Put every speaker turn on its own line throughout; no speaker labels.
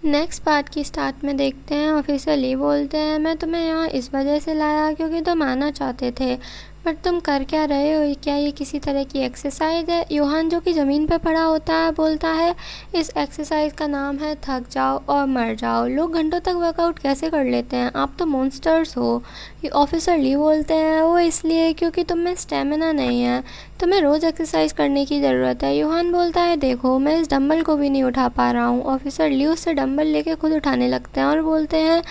Next part की start में देखते हैं ऑफिसर ली बोलते हैं, मैं तुम्हें यहाँ इस वजह से लाया क्योंकि तुम आना चाहते थे, बट तुम कर क्या रहे हो? क्या ये किसी तरह की एक्सरसाइज है? यूहान जो कि ज़मीन पर पड़ा होता है बोलता है, इस एक्सरसाइज का नाम है थक जाओ और मर जाओ। लोग घंटों तक वर्कआउट कैसे कर लेते हैं? आप तो मॉन्स्टर्स हो। ये ऑफिसर ली बोलते हैं, वो इसलिए क्योंकि तुम में स्टेमिना नहीं है, तुम्हें रोज़ एक्सरसाइज करने की ज़रूरत है। यूहान बोलता है, देखो मैं इस डंबल को भी नहीं उठा पा रहा हूँ। ऑफिसर ली उससे डंबल लेके खुद उठाने लगते हैं और बोलते हैं,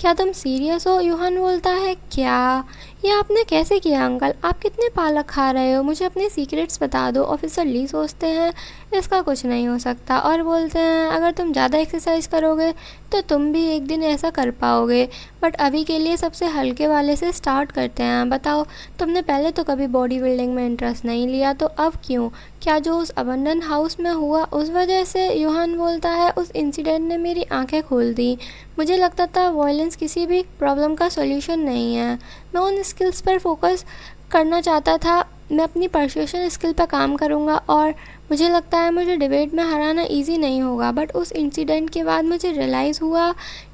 क्या तुम सीरियस हो? यूहान बोलता है, क्या ये आपने कैसे किया अंकल? आप कितने पालक खा रहे हो? मुझे अपने सीक्रेट्स बता दो। ऑफिसर ली सोचते हैं इसका कुछ नहीं हो सकता और बोलते हैं, अगर तुम ज़्यादा एक्सरसाइज करोगे तो तुम भी एक दिन ऐसा कर पाओगे, बट अभी के लिए सबसे हल्के वाले से स्टार्ट करते हैं। बताओ, तुमने पहले तो कभी बॉडी बिल्डिंग में इंटरेस्ट नहीं लिया, तो अब क्यों? क्या जो उस अबंडन हाउस में हुआ उस वजह से? यूहान बोलता है, उस इंसिडेंट ने मेरी आंखें खोल दी। मुझे लगता था वायलेंस किसी भी प्रॉब्लम का सॉल्यूशन नहीं है। मैं उन स्किल्स पर फोकस करना चाहता था। मैं अपनी परसुएशन स्किल पर काम करूँगा और मुझे लगता है मुझे डिबेट में हराना इजी नहीं होगा। बट उस इंसिडेंट के बाद मुझे रियलाइज़ हुआ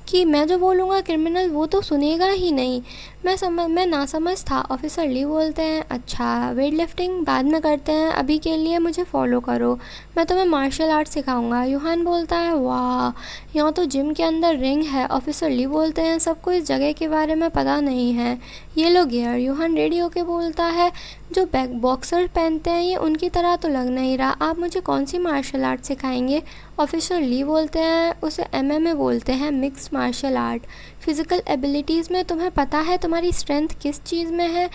कि मैं जो बोलूँगा क्रिमिनल वो तो सुनेगा ही नहीं। मैं नासमझ था। ऑफिसर ली बोलते हैं, अच्छा वेट लिफ्टिंग बाद में करते हैं, अभी के लिए मुझे फॉलो करो, मैं तुम्हें मार्शल आर्ट सिखाऊंगा। यूहान बोलता है, वाह, यहाँ तो जिम के अंदर रिंग है। ऑफिसर ली बोलते हैं, सबको इस जगह के बारे में पता नहीं है, ये लो गियर। यूहान रेडी होके बोलता है, जो बॉक्सर पहनते हैं ये उनकी तरह तो लग नहीं रहा, आप मुझे कौन सी मार्शल आर्ट सिखाएंगे? ऑफिसर ली बोलते हैं, उसे एमएमए बोलते हैं, mixed martial art. Physical abilities में तुम्हें पता है तुम्हारी स्ट्रेंथ किस चीज़ में है?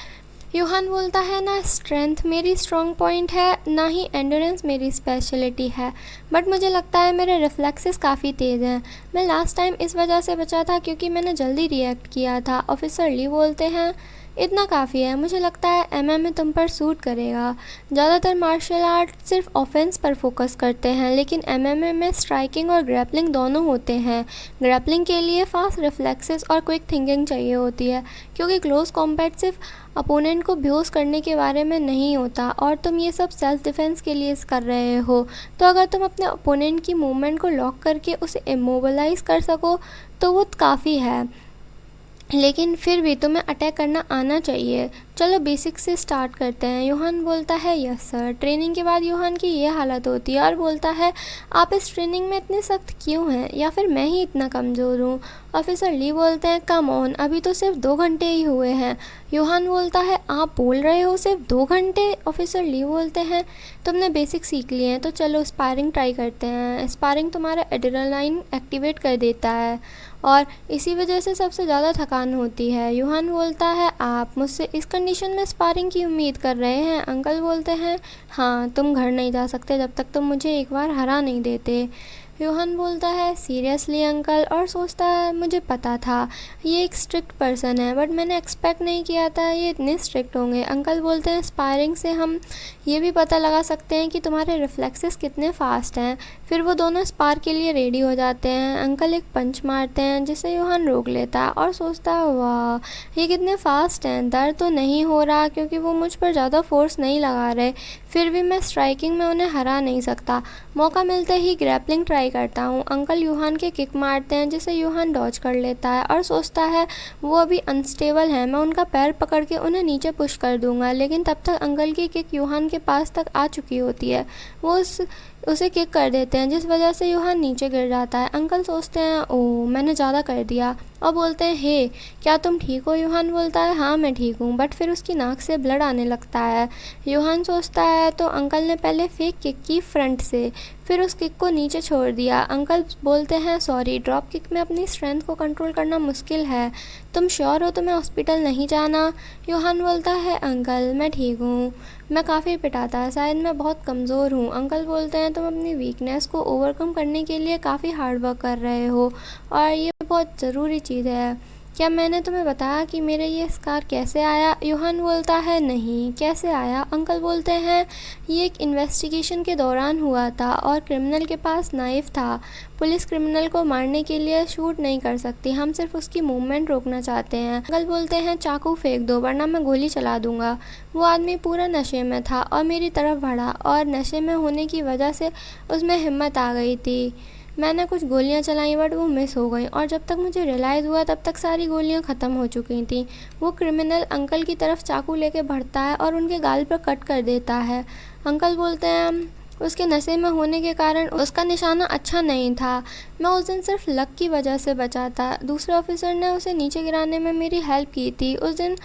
यूहान बोलता है, ना स्ट्रेंथ मेरी स्ट्रॉन्ग पॉइंट है, ना ही एंडोरेंस मेरी स्पेशलिटी है, बट मुझे लगता है मेरे रिफ्लेक्सेस काफ़ी तेज़ हैं। मैं लास्ट टाइम इस वजह से बचा था क्योंकि मैंने जल्दी रिएक्ट किया था। ऑफिसर ली बोलते हैं, इतना काफ़ी है, मुझे लगता है एमएमए तुम पर सूट करेगा। ज़्यादातर मार्शल आर्ट सिर्फ ऑफेंस पर फोकस करते हैं, लेकिन एमएमए में स्ट्राइकिंग और ग्रैपलिंग दोनों होते हैं। ग्रैपलिंग के लिए फास्ट रिफ्लेक्सेस और क्विक थिंकिंग चाहिए होती है, क्योंकि क्लोज कॉम्बैट सिर्फ अपोनेंट को बेहोश करने के बारे में नहीं होता, और तुम ये सब सेल्फ डिफेंस के लिए कर रहे हो। तो अगर तुम अपने अपोनेंट की मूवमेंट को लॉक करके उसे इमोबलाइज कर सको तो वो काफ़ी है, लेकिन फिर भी तुम्हें अटैक करना आना चाहिए। चलो बेसिक से स्टार्ट करते हैं। यूहान बोलता है, यस सर। ट्रेनिंग के बाद यूहान की ये हालत होती है और बोलता है, आप इस ट्रेनिंग में इतने सख्त क्यों हैं, या फिर मैं ही इतना कमज़ोर हूँ? ऑफिसर ली बोलते हैं, कम ऑन, अभी तो सिर्फ 2 घंटे ही हुए हैं। यूहान बोलता है, आप बोल रहे हो सिर्फ 2 घंटे? ऑफिसर ली बोलते हैं, तुमने बेसिक सीख लिए हैं तो चलो स्पारिंग ट्राई करते हैं। स्पारिंग तुम्हारा एड्रेनालाइन एक्टिवेट कर देता है और इसी वजह से सबसे ज़्यादा थकान होती है। यूहान बोलता है, आप मुझसे इस कंडीशन में स्पारिंग की उम्मीद कर रहे हैं? अंकल बोलते हैं, हाँ, तुम घर नहीं जा सकते जब तक तुम मुझे एक बार हरा नहीं देते। यूहान बोलता है, सीरियसली अंकल? और सोचता है, मुझे पता था ये एक स्ट्रिक्ट पर्सन है, बट मैंने एक्सपेक्ट नहीं किया था ये इतने स्ट्रिक्ट होंगे। अंकल बोलते हैं, स्पायरिंग से हम ये भी पता लगा सकते हैं कि तुम्हारे रिफ्लेक्सेस कितने फास्ट हैं। फिर वो दोनों स्पार के लिए रेडी हो जाते हैं। अंकल एक पंच मारते हैं जिसे यूहान रोक लेता है और सोचता है, वाह, ये कितने फास्ट हैं। दर्द तो नहीं हो रहा क्योंकि वो मुझ पर ज़्यादा फोर्स नहीं लगा रहे, फिर भी मैं स्ट्राइकिंग में उन्हें हरा नहीं सकता। मौका मिलते ही ग्रैपलिंग ट्राई करता हूँ। अंकल यूहान के किक मारते हैं जिसे यूहान डॉज कर लेता है और सोचता है वो अभी अनस्टेबल है, मैं उनका पैर पकड़ के उन्हें नीचे पुश कर दूंगा, लेकिन तब तक अंकल की किक यूहान के पास तक आ चुकी होती है। वो उसे किक कर देते हैं जिस वजह से यूहान नीचे गिर जाता है। अंकल सोचते हैं, ओह मैंने ज़्यादा कर दिया, और बोलते हैं, हे क्या तुम ठीक हो? यूहान बोलता है, हाँ मैं ठीक हूँ, बट फिर उसकी नाक से ब्लड आने लगता है। यूहान सोचता है तो अंकल ने पहले फेक किक की फ्रंट से, फिर उस किक को नीचे छोड़ दिया। अंकल बोलते हैं, सॉरी, ड्रॉप किक में अपनी स्ट्रेंथ को कंट्रोल करना मुश्किल है, तुम श्योर हो तुम्हें हॉस्पिटल नहीं जाना? यूहान बोलता है, अंकल मैं ठीक हूँ, मैं काफ़ी पिटा था, शायद मैं बहुत कमज़ोर हूँ। अंकल बोलते हैं, तुम अपनी वीकनेस को ओवरकम करने के लिए काफ़ी हार्ड वर्क कर रहे हो और ये बहुत ज़रूरी चीज़ है। क्या मैंने तुम्हें बताया कि मेरे ये स्कार कैसे आया? यूहान बोलता है, नहीं, कैसे आया? अंकल बोलते हैं, ये एक इन्वेस्टिगेशन के दौरान हुआ था और क्रिमिनल के पास नाइफ था। पुलिस क्रिमिनल को मारने के लिए शूट नहीं कर सकती, हम सिर्फ उसकी मूवमेंट रोकना चाहते हैं। अंकल बोलते हैं, चाकू फेंक दो वरना मैं गोली चला दूंगा। वो आदमी पूरा नशे में था और मेरी तरफ बढ़ा और नशे में होने की वजह से उसमें हिम्मत आ गई थी। मैंने कुछ गोलियां चलाई बट वो मिस हो गई और जब तक मुझे रियलाइज़ हुआ तब तक सारी गोलियां ख़त्म हो चुकी थी। वो क्रिमिनल अंकल की तरफ चाकू लेके बढ़ता है और उनके गाल पर कट कर देता है। अंकल बोलते हैं उसके नशे में होने के कारण उसका निशाना अच्छा नहीं था। मैं उस दिन सिर्फ लक की वजह से बचा था। दूसरे ऑफिसर ने उसे नीचे गिराने में मेरी हेल्प की थी। उस दिन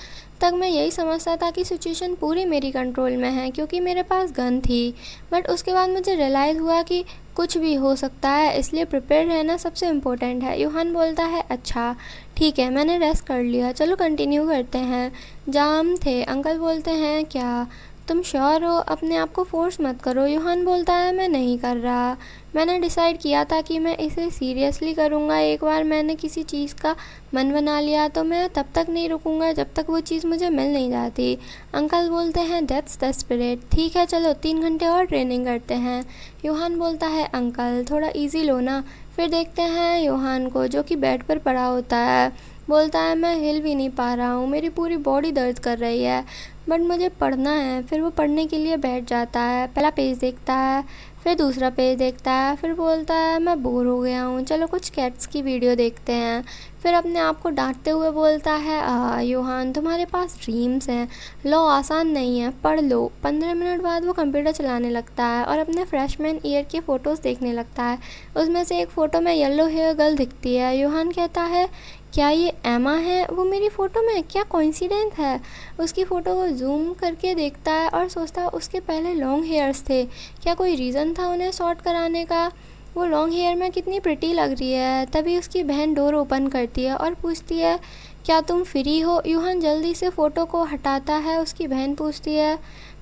तक मैं यही समझता था कि सिचुएशन पूरी मेरी कंट्रोल में है क्योंकि मेरे पास गन थी। बट उसके बाद मुझे रियलाइज़ हुआ कि कुछ भी हो सकता है, इसलिए प्रिपेयर रहना सबसे इम्पोर्टेंट है। यूहान बोलता है अच्छा ठीक है, मैंने रेस्ट कर लिया, चलो कंटिन्यू करते हैं जहाँ हम थे। अंकल बोलते हैं क्या तुम श्योर हो? अपने आप को फोर्स मत करो। यूहान बोलता है मैं नहीं कर रहा, मैंने डिसाइड किया था कि मैं इसे सीरियसली करूँगा। एक बार मैंने किसी चीज़ का मन बना लिया तो मैं तब तक नहीं रुकूंगा जब तक वो चीज़ मुझे मिल नहीं जाती। अंकल बोलते हैं दैट्स द स्पिरिट। ठीक है चलो 3 घंटे और ट्रेनिंग करते हैं। यूहान बोलता है अंकल थोड़ा इजी लो ना। फिर देखते हैं यूहान को जो कि बेड पर पड़ा होता है। बोलता है मैं हिल भी नहीं पा रहा हूँ, मेरी पूरी बॉडी दर्द कर रही है बट मुझे पढ़ना है। फिर वो पढ़ने के लिए बैठ जाता है। पहला पेज देखता है, फिर दूसरा पेज देखता है, फिर बोलता है मैं बोर हो गया हूँ, चलो कुछ कैट्स की वीडियो देखते हैं। फिर अपने आप को डांटते हुए बोलता है यूहान तुम्हारे पास ड्रीम्स हैं, लो आसान नहीं है, पढ़ लो। 15 मिनट बाद वो कंप्यूटर चलाने लगता है और अपने फ्रेशमैन ईयर के फ़ोटोज़ देखने लगता है। उसमें से एक फ़ोटो में येलो हेयर गर्ल दिखती है। यूहान कहता है क्या ये एमा है? वो मेरी फ़ोटो में, क्या कोइंसिडेंस है? उसकी फ़ोटो को जूम करके देखता है और सोचता है उसके पहले लॉन्ग हेयर्स थे, क्या कोई रीज़न था उन्हें शॉर्ट कराने का? वो लॉन्ग हेयर में कितनी प्रिटी लग रही है। तभी उसकी बहन डोर ओपन करती है और पूछती है क्या तुम फ्री हो? यूहान जल्दी से फ़ोटो को हटाता है। उसकी बहन पूछती है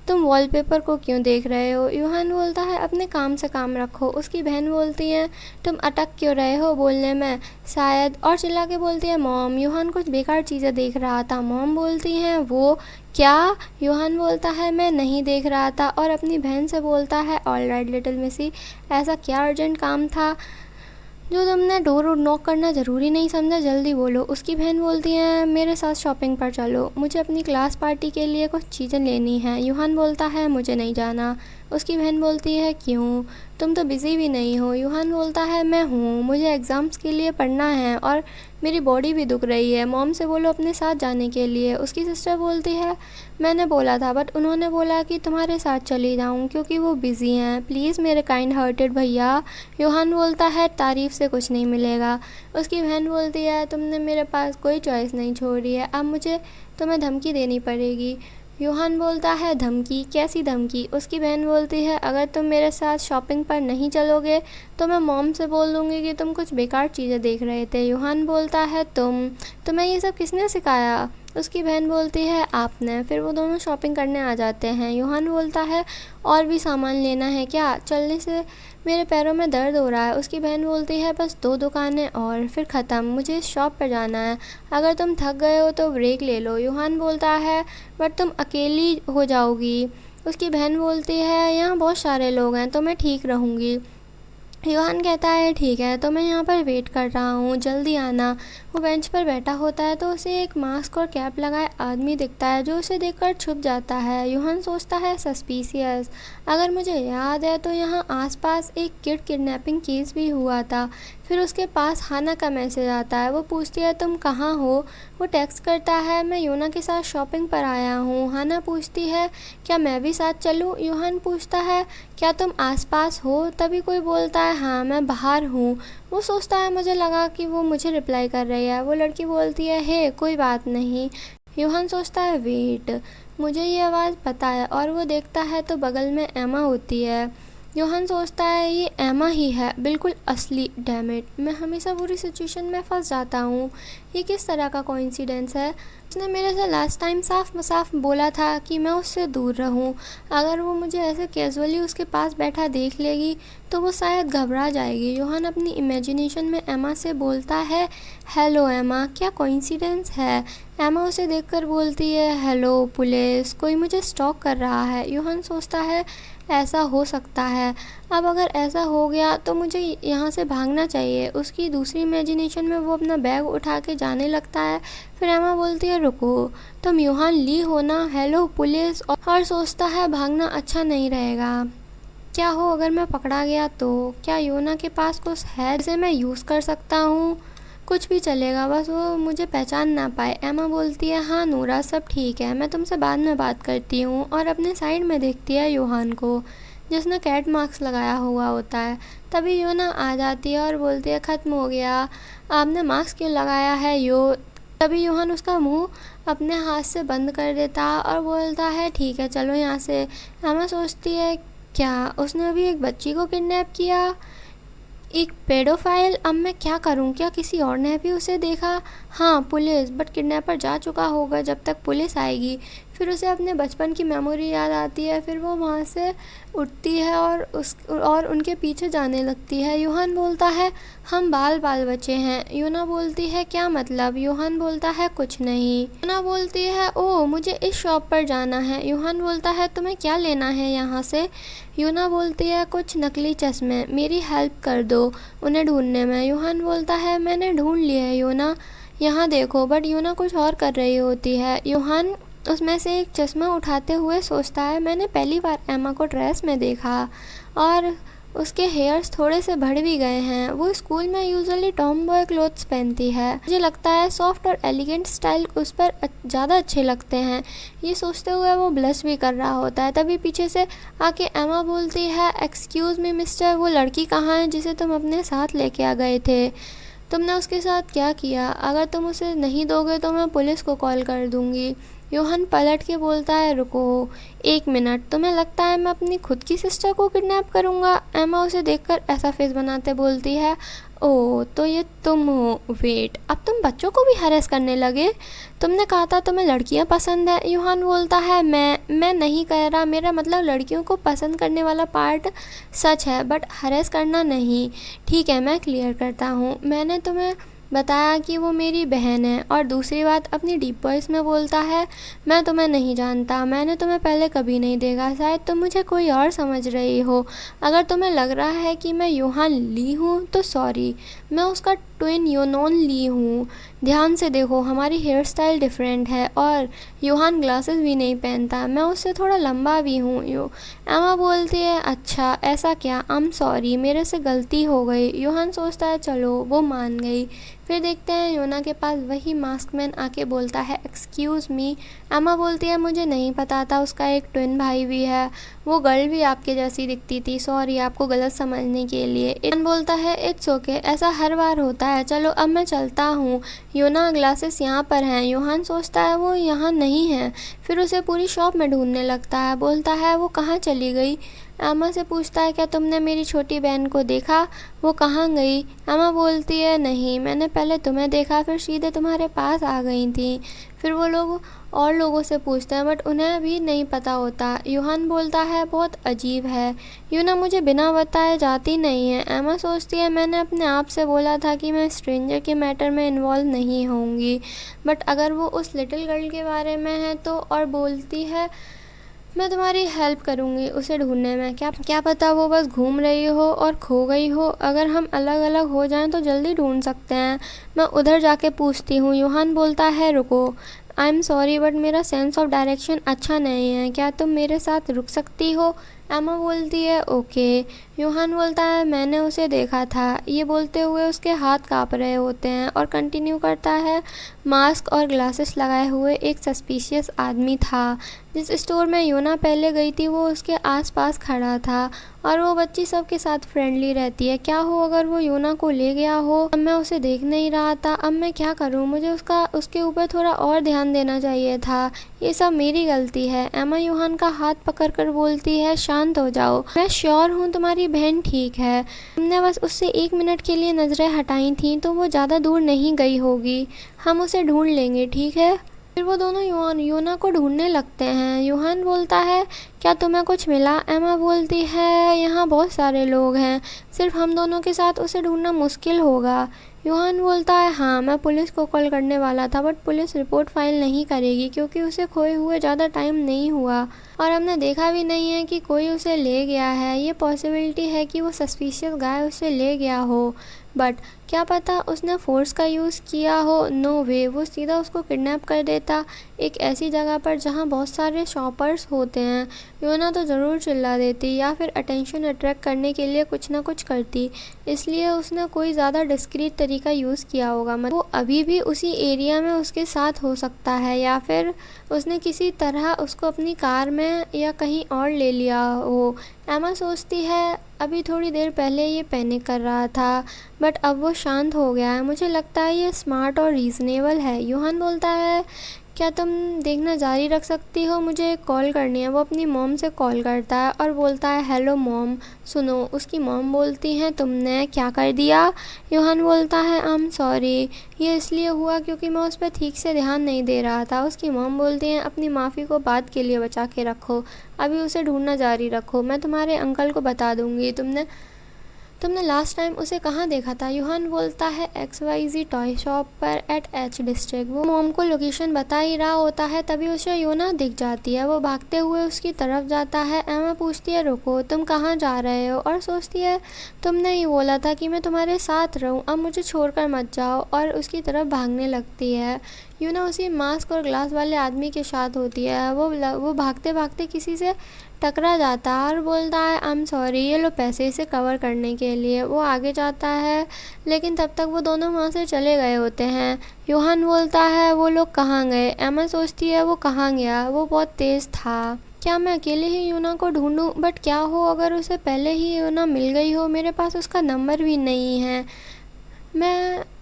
तुम वॉलपेपर को क्यों देख रहे हो? यूहान बोलता है अपने काम से काम रखो। उसकी बहन बोलती है तुम अटक क्यों रहे हो बोलने में, शायद, और चिल्ला के बोलती है मॉम। यूहान कुछ बेकार चीज़ें देख रहा था। मॉम बोलती हैं वो क्या? यूहान बोलता है मैं नहीं देख रहा था और अपनी बहन से बोलता है ऑल राइट लिटिल मिसी, ऐसा क्या अर्जेंट काम था जो तुमने डोर नॉक करना ज़रूरी नहीं समझा, जल्दी बोलो। उसकी बहन बोलती है मेरे साथ शॉपिंग पर चलो, मुझे अपनी क्लास पार्टी के लिए कुछ चीज़ें लेनी हैं। यूहान बोलता है मुझे नहीं जाना। उसकी बहन बोलती है क्यों, तुम तो बिज़ी भी नहीं हो। यूहान बोलता है मैं हूँ, मुझे एग्ज़ाम्स के लिए पढ़ना है और मेरी बॉडी भी दुख रही है। मॉम से बोलो अपने साथ जाने के लिए। उसकी सिस्टर बोलती है मैंने बोला था बट उन्होंने बोला कि तुम्हारे साथ चली जाऊँ क्योंकि वो बिज़ी हैं, प्लीज़ मेरे काइंड हार्टेड भैया। यूहान बोलता है तारीफ़ से कुछ नहीं मिलेगा। उसकी बहन बोलती है तुमने मेरे पास कोई चॉइस नहीं छोड़ी है, अब मुझे तुम्हें धमकी देनी पड़ेगी। यूहान बोलता है धमकी? कैसी धमकी? उसकी बहन बोलती है अगर तुम मेरे साथ शॉपिंग पर नहीं चलोगे तो मैं मॉम से बोल दूँगी कि तुम कुछ बेकार चीज़ें देख रहे थे। यूहान बोलता है तुम्हें ये सब किसने सिखाया? उसकी बहन बोलती है आपने। फिर वो दोनों शॉपिंग करने आ जाते हैं। यूहान बोलता है और भी सामान लेना है क्या? चलने से मेरे पैरों में दर्द हो रहा है। उसकी बहन बोलती है बस 2 दुकानें और फिर ख़त्म, मुझे इस शॉप पर जाना है, अगर तुम थक गए हो तो ब्रेक ले लो। यूहान बोलता है बट तुम अकेली हो जाओगी। उसकी बहन बोलती है यहाँ बहुत सारे लोग हैं तो मैं ठीक रहूँगी। यूहान कहता है ठीक है तो मैं यहाँ पर वेट कर रहा हूँ, जल्दी आना। वो बेंच पर बैठा होता है तो उसे एक मास्क और कैप लगाए आदमी दिखता है जो उसे देखकर छुप जाता है। यूहान सोचता है सस्पिशियस, अगर मुझे याद है तो यहाँ आसपास एक किड किडनैपिंग केस भी हुआ था। फिर उसके पास हाना का मैसेज आता है। वो पूछती है तुम कहाँ हो? वो टेक्स्ट करता है मैं योना के साथ शॉपिंग पर आया हूँ। हाना पूछती है क्या मैं भी साथ चलूँ? यूहान पूछता है क्या तुम आसपास हो? तभी कोई बोलता है हाँ मैं बाहर हूँ। वो सोचता है मुझे लगा कि वो मुझे रिप्लाई कर रही है। वो लड़की बोलती है हे कोई बात नहीं। यूहान सोचता है वेट, मुझे ये आवाज़ पता है, और वो देखता है तो बगल में एमा होती है। यूहान सोचता है ये एमा ही है, बिल्कुल असली। डैम इट, मैं हमेशा बुरी सिचुएशन में फंस जाता हूँ, ये किस तरह का कोइंसिडेंस है? उसने मेरे से लास्ट टाइम साफ बोला था कि मैं उससे दूर रहूं। अगर वो मुझे ऐसे कैजुअली उसके पास बैठा देख लेगी तो वो शायद घबरा जाएगी। यूहान अपनी इमेजिनेशन में एमा से बोलता है हेलो एमा, क्या कोइंसिडेंस है? एमा उसे देखकर बोलती है हेलो पुलिस, कोई मुझे स्टॉक कर रहा है। यूहान सोचता है ऐसा हो सकता है, अब अगर ऐसा हो गया तो मुझे यहाँ से भागना चाहिए। उसकी दूसरी इमेजिनेशन में वो अपना बैग उठा के जाने लगता है। फिर एमा बोलती है रुको, तुम यूहान ली हो ना? Hello police. और सोचता है भागना अच्छा नहीं रहेगा, क्या हो अगर मैं पकड़ा गया तो? क्या योना के पास कुछ है जिसे मैं यूज़ कर सकता हूँ? कुछ भी चलेगा, बस वो मुझे पहचान ना पाए। एमा बोलती है, हाँ नूरा, सब ठीक है, मैं तुमसे बाद में बात करती हूँ। और अपने साइड में देखती है योहान को, जिसने कैट मास्क लगाया हुआ होता है। तभी योना आ जाती है और बोलती है, ख़त्म हो गया, आपने मास्क क्यों लगाया है तभी योहान उसका मुंह अपने हाथ से बंद कर देता और बोलता है, ठीक है चलो यहाँ से। एमा सोचती है, क्या उसने अभी एक बच्ची को किडनैप किया? एक पेडोफाइल? अब मैं क्या करूं? क्या किसी और ने भी उसे देखा? हाँ, पुलिस, बट किडनैपर जा चुका होगा जब तक पुलिस आएगी। फिर उसे अपने बचपन की मेमोरी याद आती है। फिर वो वहाँ से उठती है और उनके पीछे जाने लगती है। योहान बोलता है, हम बाल बच्चे हैं। योना बोलती है, क्या मतलब? योहान बोलता है, कुछ नहीं। योना बोलती है, ओह मुझे इस शॉप पर जाना है। योहान बोलता है, तुम्हें क्या लेना है यहाँ से? योना बोलती है, कुछ नकली चश्मे, मेरी हेल्प कर दो उन्हें ढूंढने में। योहान बोलता है, मैंने ढूंढ लिए है योना, यहाँ देखो। बट योना कुछ और कर रही होती है। योहान उसमें से एक चश्मा उठाते हुए सोचता है, मैंने पहली बार एमा को ड्रेस में देखा और उसके हेयर्स थोड़े से बढ़ भी गए हैं। वो स्कूल में यूजुअली टॉम बॉय क्लोथ्स पहनती है। मुझे लगता है सॉफ्ट और एलिगेंट स्टाइल उस पर ज़्यादा अच्छे लगते हैं। ये सोचते हुए वो ब्लश भी कर रहा होता है। तभी पीछे से आके एमा बोलती है, एक्सक्यूज़ मी मिस्टर, वो लड़की कहाँ है जिसे तुम अपने साथ लेके आ गए थे? तुमने उसके साथ क्या किया? अगर तुम उसे नहीं दोगे तो मैं पुलिस को कॉल कर दूँगी। योहान पलट के बोलता है, रुको 1 मिनट, तुम्हें लगता है मैं अपनी खुद की सिस्टर को किडनैप करूँगा? एमा उसे देखकर ऐसा फेस बनाते बोलती है, ओह तो ये तुम हो, वेट, अब तुम बच्चों को भी हरेस करने लगे? तुमने कहा था तुम्हें लड़कियां पसंद है। योहान बोलता है, मैं नहीं कह रहा, मेरा मतलब लड़कियों को पसंद करने वाला पार्ट सच है, बट हरेस करना नहीं। ठीक है, मैं क्लियर करता हूँ, मैंने तुम्हें बताया कि वो मेरी बहन है। और दूसरी बात, अपनी डीप वॉइस में बोलता है, मैं तुम्हें नहीं जानता, मैंने तुम्हें पहले कभी नहीं देखा, शायद तुम मुझे कोई और समझ रही हो। अगर तुम्हें लग रहा है कि मैं योहान ली हूँ तो सॉरी, मैं उसका ट्विन योनोन ली हूँ। ध्यान से देखो, हमारी हेयर स्टाइल डिफरेंट है और योहान ग्लासेस भी नहीं पहनता, मैं उससे थोड़ा लंबा भी हूँ। एमा बोलती है, अच्छा ऐसा क्या, आई एम सॉरी, मेरे से गलती हो गई। योहान सोचता है चलो वो मान गई। फिर देखते हैं योना के पास वही मास्कमैन आके बोलता है, एक्सक्यूज़ मी। एमा बोलती है, मुझे नहीं पता था उसका एक ट्विन भाई भी है, वो गर्ल भी आपके जैसी दिखती थी, सॉरी आपको गलत समझने के लिए। योहान बोलता है, इट्स ओके, ऐसा हर बार होता है, चलो अब मैं चलता हूँ। योना, ग्लासेस यहाँ पर हैं। योहान सोचता है वो यहाँ नहीं है। फिर उसे पूरी शॉप में ढूंढने लगता है। बोलता है, वो कहाँ चली गई? एमा से पूछता है, क्या तुमने मेरी छोटी बहन को देखा? वो कहाँ गई? एमा बोलती है, नहीं, मैंने पहले तुम्हें देखा, फिर सीधे तुम्हारे पास आ गई थी। फिर वो लोग और लोगों से पूछते हैं, बट उन्हें भी नहीं पता होता। योहान बोलता है, बहुत अजीब है, यूना मुझे बिना बताए जाती नहीं है। एमा सोचती है, मैंने अपने आप से बोला था कि मैं स्ट्रेंजर के मैटर में इन्वॉल्व नहीं होंगी, बट अगर वो उस लिटिल गर्ल के बारे में है तो। और बोलती है, मैं तुम्हारी हेल्प करूँगी उसे ढूंढने में, क्या पता वो बस घूम रही हो और खो गई हो। अगर हम अलग अलग हो जाएं तो जल्दी ढूंढ सकते हैं, मैं उधर जाके पूछती हूँ। योहान बोलता है, रुको, आई एम सॉरी बट मेरा सेंस ऑफ डायरेक्शन अच्छा नहीं है, क्या तुम मेरे साथ रुक सकती हो? एमा बोलती है, ओके। योहान बोलता है, मैंने उसे देखा था। ये बोलते हुए उसके हाथ काँप रहे होते हैं और कंटिन्यू करता है, मास्क और ग्लासेस लगाए हुए एक सस्पिशियस आदमी था। जिस स्टोर में योना पहले गई थी वो उसके आसपास खड़ा था और वो बच्ची सबके साथ फ्रेंडली रहती है। क्या हो अगर वो योना को ले गया हो? अब मैं उसे देख नहीं रहा था, अब मैं क्या करूं? मुझे उसके ऊपर थोड़ा और ध्यान देना चाहिए था, ये सब मेरी गलती है। एमा योहान का हाथ पकड़कर बोलती है, शांत हो जाओ, मैं श्योर हूँ तुम्हारी बहन ठीक है, तुमने बस उससे 1 मिनट के लिए नज़रें हटाई थी तो वो ज़्यादा दूर नहीं गई होगी, हम उसे ढूंढ लेंगे, ठीक है? फिर वो दोनों योना को ढूंढने लगते हैं। योहान बोलता है, क्या तुम्हें कुछ मिला? एमा बोलती है, यहाँ बहुत सारे लोग हैं, सिर्फ हम दोनों के साथ उसे ढूंढना मुश्किल होगा। योहान बोलता है, हाँ मैं पुलिस को कॉल करने वाला था, बट पुलिस रिपोर्ट फाइल नहीं करेगी क्योंकि उसे खोए हुए ज़्यादा टाइम नहीं हुआ। और हमने देखा भी नहीं है कि कोई उसे ले गया है। ये पॉसिबिलिटी है कि वो सस्पिशियस गाय उसे ले गया हो, बट क्या पता उसने फ़ोर्स का यूज़ किया हो। नो वे, वो सीधा उसको किडनैप कर देता एक ऐसी जगह पर जहाँ बहुत सारे शॉपर्स होते हैं। योना तो ज़रूर चिल्ला देती या फिर अटेंशन अट्रैक्ट करने के लिए कुछ ना कुछ करती, इसलिए उसने कोई ज़्यादा डिस्क्रीट तरीका यूज़ किया होगा। मतलब वो अभी भी उसी एरिया में उसके साथ हो सकता है, या फिर उसने किसी तरह उसको अपनी कार में या कहीं और ले लिया हो। एमा सोचती है अभी थोड़ी देर पहले ये पैनिक कर रहा था, बट अब वो शांत हो गया है। मुझे लगता है ये स्मार्ट और रीज़नेबल है। योहान बोलता है, क्या तुम देखना जारी रख सकती हो, मुझे एक कॉल करनी है। वो अपनी मॉम से कॉल करता है और बोलता है, हेलो मॉम सुनो। उसकी मॉम बोलती हैं, तुमने क्या कर दिया? योहान बोलता है, आई एम सॉरी, ये इसलिए हुआ क्योंकि मैं उस पर ठीक से ध्यान नहीं दे रहा था। उसकी मॉम बोलती हैं, अपनी माफ़ी को बाद के लिए बचा के रखो, अभी उसे ढूंढना जारी रखो, मैं तुम्हारे अंकल को बता दूंगी तुमने लास्ट टाइम उसे कहाँ देखा था? योहान बोलता है, XYZ टॉय शॉप पर एट H डिस्ट्रिक्ट। वो मॉम को लोकेशन बता ही रहा होता है, तभी उसे योना दिख जाती है। वो भागते हुए उसकी तरफ जाता है। एमा पूछती है, रुको, तुम कहाँ जा रहे हो? और सोचती है, तुमने ही बोला था कि मैं तुम्हारे साथ रहूँ, अब मुझे छोड़कर मत जाओ, और उसकी तरफ भागने लगती है। यूना उसी मास्क और ग्लास वाले आदमी के साथ होती है। वो भागते भागते किसी से टकरा जाता है और बोलता है, आई एम सॉरी, ये लो पैसे इसे कवर करने के लिए। वो आगे जाता है, लेकिन तब तक वो दोनों वहाँ से चले गए होते हैं। योहान बोलता है, वो लोग कहाँ गए? एमा सोचती है, वो कहाँ गया, वो बहुत तेज़ था। क्या मैं अकेले ही यूना को ढूंढूं? बट क्या हो अगर उसे पहले ही यूना मिल गई हो? मेरे पास उसका नंबर भी नहीं है।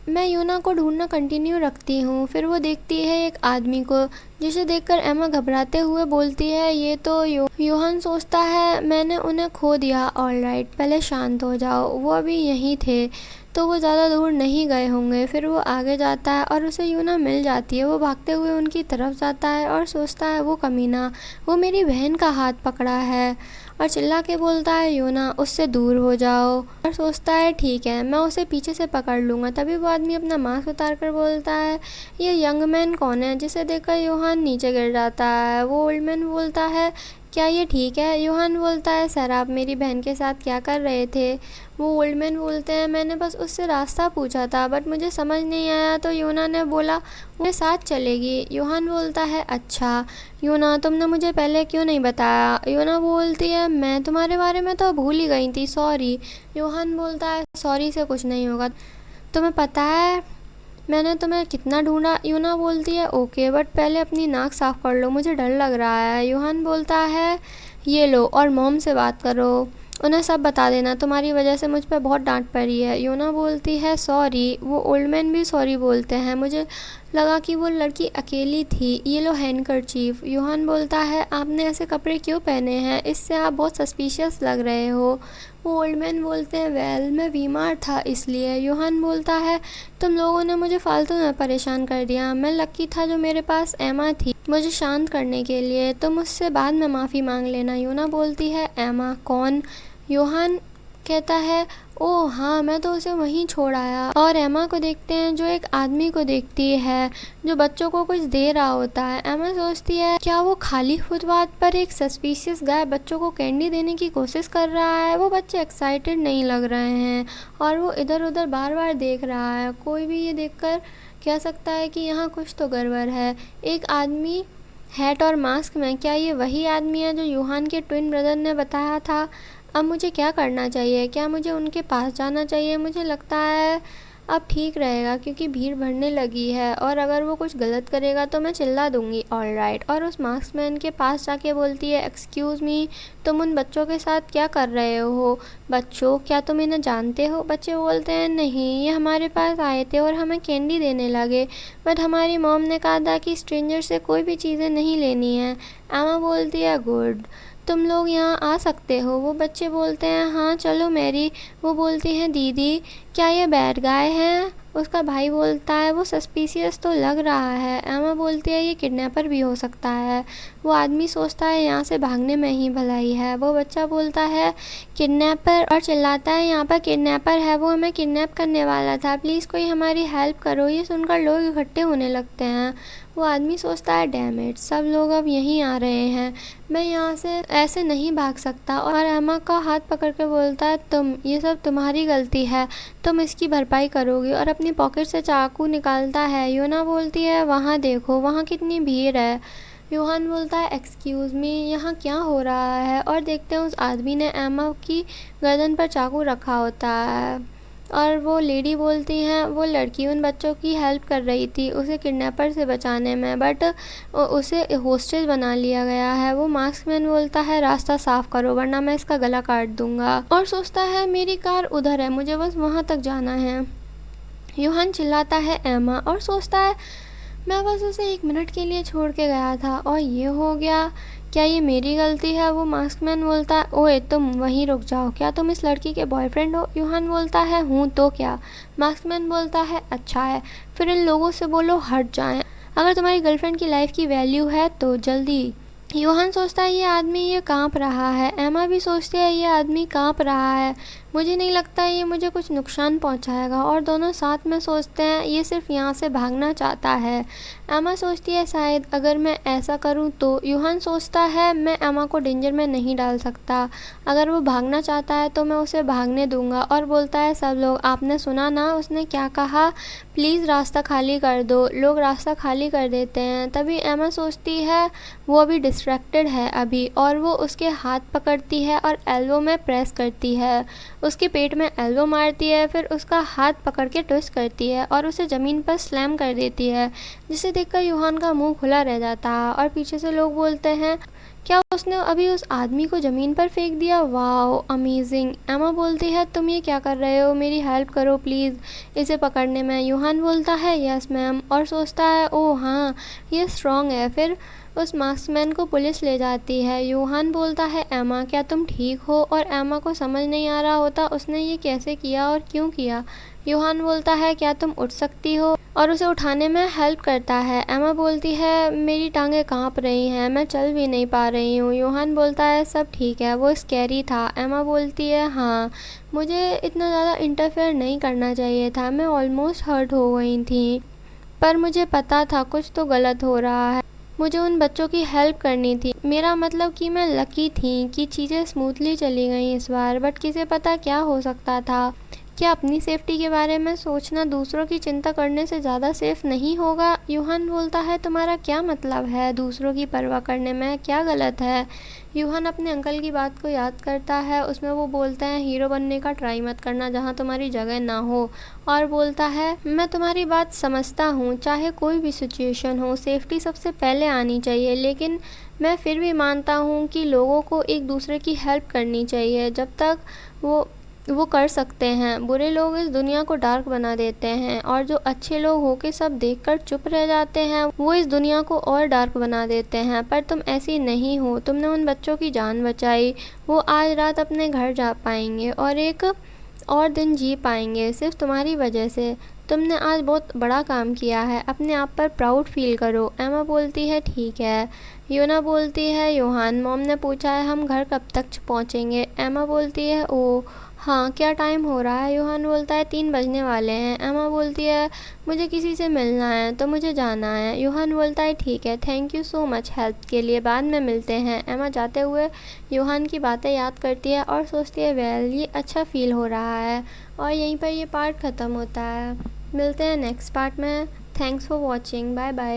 मैं यूना को ढूंढना कंटिन्यू रखती हूँ। फिर वो देखती है एक आदमी को, जिसे देखकर एमा घबराते हुए बोलती है, ये तो योहान सोचता है मैंने उन्हें खो दिया। ऑलराइट, पहले शांत हो जाओ, वो अभी यहीं थे तो वो ज़्यादा दूर नहीं गए होंगे। फिर वो आगे जाता है और उसे यूना मिल जाती है। वो भागते हुए उनकी तरफ जाता है और सोचता है, वो कमीना, वो मेरी बहन का हाथ पकड़ा है, और चिल्ला के बोलता है, यूना उससे दूर हो जाओ। और सोचता है, ठीक है, मैं उसे पीछे से पकड़ लूँगा। तभी वो आदमी अपना मास्क उतार कर बोलता है, ये यंग मैन कौन है? जिसे देखकर योहान नीचे गिर जाता है। वो ओल्ड मैन बोलता है, क्या ये ठीक है? योहान बोलता है, सर आप मेरी बहन के साथ क्या कर रहे थे? वो ओल्ड मैन बोलते हैं, मैंने बस उससे रास्ता पूछा था, बट मुझे समझ नहीं आया तो यूना ने बोला वो मेरे साथ चलेगी। योहान बोलता है, अच्छा यूना, तुमने मुझे पहले क्यों नहीं बताया? यूना बोलती है, मैं तुम्हारे बारे में तो भूल ही गई थी, सॉरी। योहान बोलता है, सॉरी से कुछ नहीं होगा, तुम्हें पता है मैंने तुम्हें कितना ढूंढा? यूना बोलती है, ओके, बट पहले अपनी नाक साफ कर लो, मुझे डर लग रहा है। योहान बोलता है, ये लो और मॉम से बात करो, उन्हें सब बता देना, तुम्हारी वजह से मुझ पर बहुत डांट पड़ी है। यूना बोलती है, सॉरी। वो ओल्ड मैन भी सॉरी बोलते हैं, मुझे लगा कि वो लड़की अकेली थी, ये लो हैंडकरचीफ। योहान बोलता है, आपने ऐसे कपड़े क्यों पहने हैं? इससे आप बहुत सस्पिशियस लग रहे हो। वो ओल्ड मैन बोलते हैं, वेल मैं बीमार था इसलिए। योहान बोलता है, तुम लोगों ने मुझे फालतू में परेशान कर दिया, मैं लकी था जो मेरे पास एमा थी मुझे शांत करने के लिए, तो मुझसे बाद में माफ़ी मांग लेना। यूना बोलती है, एमा कौन? योहान कहता है, ओह हाँ, मैं तो उसे वहीं छोड़ आया। और एमा को देखते हैं जो एक आदमी को देखती है जो बच्चों को कुछ दे रहा होता है। एमा सोचती है, क्या वो खाली फुटपाथ पर एक सस्पिशियस गाय बच्चों को कैंडी देने की कोशिश कर रहा है? वो बच्चे एक्साइटेड नहीं लग रहे हैं और वो इधर उधर बार बार देख रहा है। कोई भी ये देखकर कह सकता है कि यहाँ कुछ तो गड़बड़ है। एक आदमी हैट और मास्क में, क्या ये वही आदमी है जो यूहान के ट्विन ब्रदर ने बताया था? अब मुझे क्या करना चाहिए? क्या मुझे उनके पास जाना चाहिए? मुझे लगता है अब ठीक रहेगा क्योंकि भीड़ बढ़ने लगी है, और अगर वो कुछ गलत करेगा तो मैं चिल्ला दूंगी। ऑलराइट। और उस मार्क्समैन के पास जाके बोलती है, एक्सक्यूज़ मी, तुम उन बच्चों के साथ क्या कर रहे हो? बच्चों, क्या तुम इन्हें जानते हो? बच्चे बोलते हैं, नहीं, ये हमारे पास आए थे और हमें कैंडी देने लगे, बट हमारी मॉम ने कहा था कि स्ट्रेंजर से कोई भी चीज़ें नहीं लेनी है। एमा बोलती है, गुड, तुम लोग यहाँ आ सकते हो। वो बच्चे बोलते हैं, हाँ चलो मैरी। वो बोलती हैं, दीदी क्या ये बैड गाय है? उसका भाई बोलता है वो सस्पिशियस तो लग रहा है। एमा बोलती है ये किडनैपर भी हो सकता है। वो आदमी सोचता है यहाँ से भागने में ही भलाई है। वो बच्चा बोलता है किडनैपर और चिल्लाता है यहाँ पर किडनैपर है, वो हमें किडनैप करने वाला था, प्लीज़ कोई हमारी हेल्प करो। ये सुनकर लोग इकट्ठे होने लगते हैं। वो आदमी सोचता है डैम इट, सब लोग अब यहीं आ रहे हैं, मैं यहाँ से ऐसे नहीं भाग सकता। और एमा का हाथ पकड़ के बोलता है ये सब तुम्हारी गलती है, तुम इसकी भरपाई करोगी। और अपनी पॉकेट से चाकू निकालता है। योना बोलती है वहाँ देखो, वहाँ कितनी भीड़ है। योहान बोलता है एक्सक्यूज़ मी, यहाँ क्या हो रहा है? और देखते हैं उस आदमी ने एमा की गर्दन पर चाकू रखा होता है। और वो लेडी बोलती हैं वो लड़की उन बच्चों की हेल्प कर रही थी उसे किडनैपर से बचाने में, बट उसे होस्टेज बना लिया गया है। वो मास्कमैन बोलता है रास्ता साफ़ करो वरना मैं इसका गला काट दूंगा। और सोचता है मेरी कार उधर है, मुझे बस वहाँ तक जाना है। योहान चिल्लाता है एमा और सोचता है मैं बस उसे 1 मिनट के लिए छोड़ के गया था और ये हो गया, क्या ये मेरी गलती है? वो मास्कमैन बोलता है ओए तुम वहीं रुक जाओ, क्या तुम इस लड़की के बॉयफ्रेंड हो? योहान बोलता है हूँ तो क्या? मास्कमैन बोलता है अच्छा है, फिर इन लोगों से बोलो हट जाएं, अगर तुम्हारी गर्लफ्रेंड की लाइफ की वैल्यू है तो जल्दी। योहान सोचता है ये आदमी ये काँप रहा है। एमा भी सोचती है ये आदमी काँप रहा है, मुझे नहीं लगता ये मुझे कुछ नुकसान पहुंचाएगा। और दोनों साथ में सोचते हैं ये सिर्फ यहाँ से भागना चाहता है। एमा सोचती है शायद अगर मैं ऐसा करूँ तो। योहान सोचता है मैं एमा को डेंजर में नहीं डाल सकता, अगर वो भागना चाहता है तो मैं उसे भागने दूंगा। और बोलता है सब लोग आपने सुना ना उसने क्या कहा, प्लीज़ रास्ता खाली कर दो। लोग रास्ता खाली कर देते हैं। तभी एमा सोचती है वो अभी डिस्ट्रैक्टेड है अभी, और वो उसके हाथ पकड़ती है और एल्बो में प्रेस करती है, उसके पेट में एल्बो मारती है, फिर उसका हाथ पकड़ के ट्विस्ट करती है और उसे ज़मीन पर स्लैम कर देती है, जिसे देखकर योहान का मुंह खुला रह जाता है। और पीछे से लोग बोलते हैं क्या उसने अभी उस आदमी को ज़मीन पर फेंक दिया, वाओ अमेजिंग। एमा बोलती है तुम ये क्या कर रहे हो, मेरी हेल्प करो प्लीज़ इसे पकड़ने में। योहान बोलता है यस मैम, और सोचता है ओह हाँ ये स्ट्रॉन्ग है। फिर उस मास्कमैन को पुलिस ले जाती है। योहान बोलता है एमा क्या तुम ठीक हो? और एमा को समझ नहीं आ रहा होता उसने ये कैसे किया और क्यों किया। योहान बोलता है क्या तुम उठ सकती हो, और उसे उठाने में हेल्प करता है। एमा बोलती है मेरी टांगें कांप रही हैं, मैं चल भी नहीं पा रही हूँ। योहान बोलता है सब ठीक है, वो स्कैरी था। एमा बोलती है हाँ मुझे इतना ज़्यादा इंटरफेयर नहीं करना चाहिए था, मैं ऑलमोस्ट हर्ट हो गई थी, पर मुझे पता था कुछ तो गलत हो रहा है, मुझे उन बच्चों की हेल्प करनी थी। मेरा मतलब कि मैं लकी थी कि चीज़ें स्मूथली चली गई इस बार, बट किसे पता क्या हो सकता था। क्या अपनी सेफ्टी के बारे में सोचना दूसरों की चिंता करने से ज़्यादा सेफ नहीं होगा? योहान बोलता है तुम्हारा क्या मतलब है, दूसरों की परवाह करने में क्या गलत है? योहान अपने अंकल की बात को याद करता है, उसमें वो बोलते हैं हीरो बनने का ट्राई मत करना जहाँ तुम्हारी जगह ना हो। और बोलता है मैं तुम्हारी बात समझता हूँ, चाहे कोई भी सिचुएशन हो सेफ्टी सबसे पहले आनी चाहिए, लेकिन मैं फिर भी मानता हूँ कि लोगों को एक दूसरे की हेल्प करनी चाहिए जब तक वो कर सकते हैं। बुरे लोग इस दुनिया को डार्क बना देते हैं, और जो अच्छे लोग होके सब देखकर चुप रह जाते हैं वो इस दुनिया को और डार्क बना देते हैं। पर तुम ऐसी नहीं हो, तुमने उन बच्चों की जान बचाई, वो आज रात अपने घर जा पाएंगे और एक और दिन जी पाएंगे सिर्फ तुम्हारी वजह से। तुमने आज बहुत बड़ा काम किया है, अपने आप पर प्राउड फील करो। एमा बोलती है ठीक है। योना बोलती है योहान मॉम ने पूछा है हम घर कब तक पहुँचेंगे? एमा बोलती है ओ हाँ क्या टाइम हो रहा है? योहान बोलता है 3 बजने वाले हैं। एमा बोलती है मुझे किसी से मिलना है तो मुझे जाना है। योहान बोलता है ठीक है, thank you so much help के लिए, बाद में मिलते हैं। एमा जाते हुए योहान की बातें याद करती है और सोचती है वेल ये अच्छा फील हो रहा है। और यहीं पर ये पार्ट ख़त्म होता है। मिलते हैं नेक्स्ट पार्ट में। Thanks for watching, bye bye.